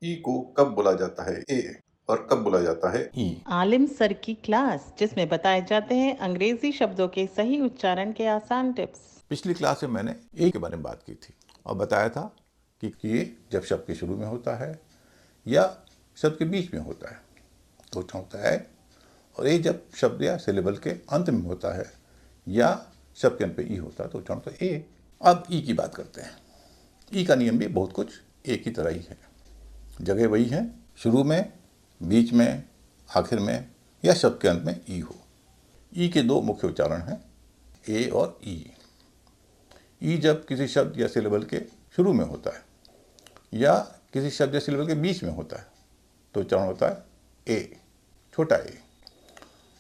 ई को कब बोला जाता है ए और कब बोला जाता है ई? आलिम सर की क्लास, जिसमें बताए जाते हैं अंग्रेजी शब्दों के सही उच्चारण के आसान टिप्स। पिछली क्लास में मैंने ए के बारे में बात की थी और बताया था कि ये जब शब्द के शुरू में होता है या शब्द के बीच में होता है तो उच्चारण होता है, और ए जब शब्द या सिलेबल के अंत में होता है या शब्द के अंत पे ई होता है तो उच्चारण होता है ए। अब ई की बात करते हैं। ई का नियम भी बहुत कुछ ए की तरह ही है। जगह वही है, शुरू में, बीच में, आखिर में या शब्द के अंत में ई हो। ई के दो मुख्य उच्चारण हैं, ए और ई। ई जब किसी शब्द या सिलेबल के शुरू में होता है या किसी शब्द या सिलेबल के बीच में होता है तो उच्चारण होता है ए, छोटा ए।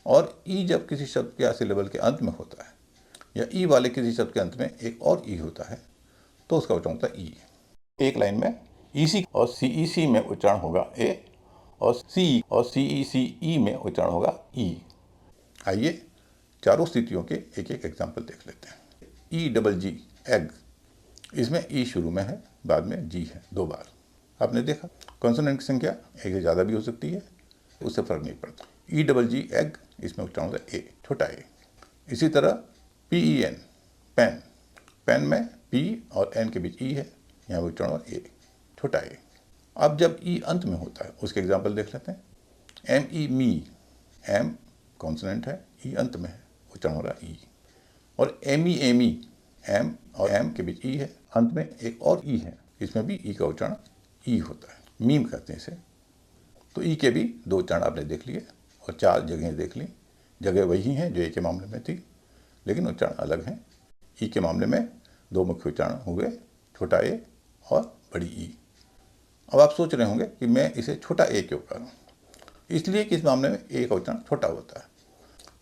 और ई जब किसी शब्द या सिलेबल के अंत में होता है या ई वाले किसी शब्द के अंत में एक और ई होता है तो उसका उच्चारण होता है ई। एक लाइन में ईसी और सीईसी में उच्चारण होगा ए और सी और सीईसीई में उच्चारण होगा ई। आइए चारों स्थितियों के एक एक एग्जाम्पल देख लेते हैं। ई डबल जी, एग, इसमें ई शुरू में है, बाद में जी है, दो बार। आपने देखा कॉन्सोनेंट की संख्या एक से ज़्यादा भी हो सकती है, उससे फर्क नहीं पड़ता। ई डबल जी, एग, इसमें उच्चारण होता है ए, छोटा ए। इसी तरह P E N, pen, pen में पी और एन के बीच ई है, यहाँ उच्चारण होगा ए, छोटा ए। अब जब ई अंत में होता है उसके एग्जाम्पल देख लेते हैं। एम ई, मी, एम कॉन्सोनेंट है, ई अंत में है, उच्चारण हो रहा है ई। और एम ई, एमी, एम और एम के बीच ई है, अंत में एक और ई है, इसमें भी ई का उच्चारण ई होता है, मीम कहते हैं इसे। तो ई के भी दो उच्चारण आपने देख लिए और चार जगहें देख ली। जगह वही हैं जो ए के मामले में थी, लेकिन उच्चारण अलग हैं। ई के मामले में दो मुख्य उच्चारण हुए, छोटा ए और बड़ी ई। अब आप सोच रहे होंगे कि मैं इसे छोटा ए क्यों करूँ? इसलिए कि इस मामले में ए का उच्चारण छोटा होता है।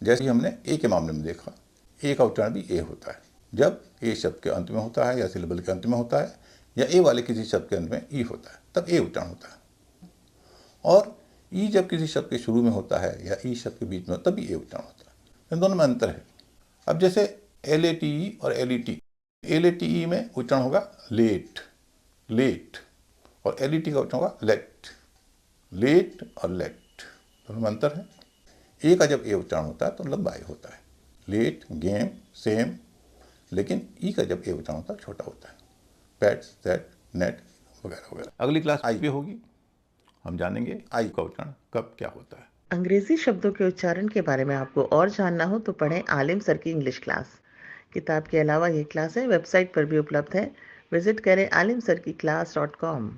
जैसे ही हमने ए के मामले में देखा, ए का उच्चारण भी ए होता है जब ए शब्द के अंत में होता है या सिलेबल के अंत में होता है या ए वाले किसी शब्द के अंत में ई होता है, तब ए उच्चारण होता है। और ई जब किसी शब्द के शुरू में होता है या ई शब्द के बीच में, तभी ए उच्चारण होता है। इन दोनों में अंतर है। अब जैसे एल ए टी ई और L E T, L A T E में उच्चारण होगा लेट, लेट, और एल ई टी का उच्चारण होगा लेट, लेट और लेट, दोनों में अंतर है। ए का जब ए उच्चारण होता है तो लंबा ए होता है, लेट, गेम, सेम। लेकिन ई का जब ए उच्चारण होता है छोटा होता है, पैट, सेट, नेट वगैरह वगैरह। अगली क्लास आई पे होगी, हम जानेंगे आई का उच्चारण कब क्या होता है। अंग्रेजी शब्दों के उच्चारण के बारे में आपको और जानना हो तो पढ़ें आलिम सर की इंग्लिश क्लास। किताब के अलावा ये क्लासें वेबसाइट पर भी उपलब्ध है। विजिट करें alimsarkiclass.com।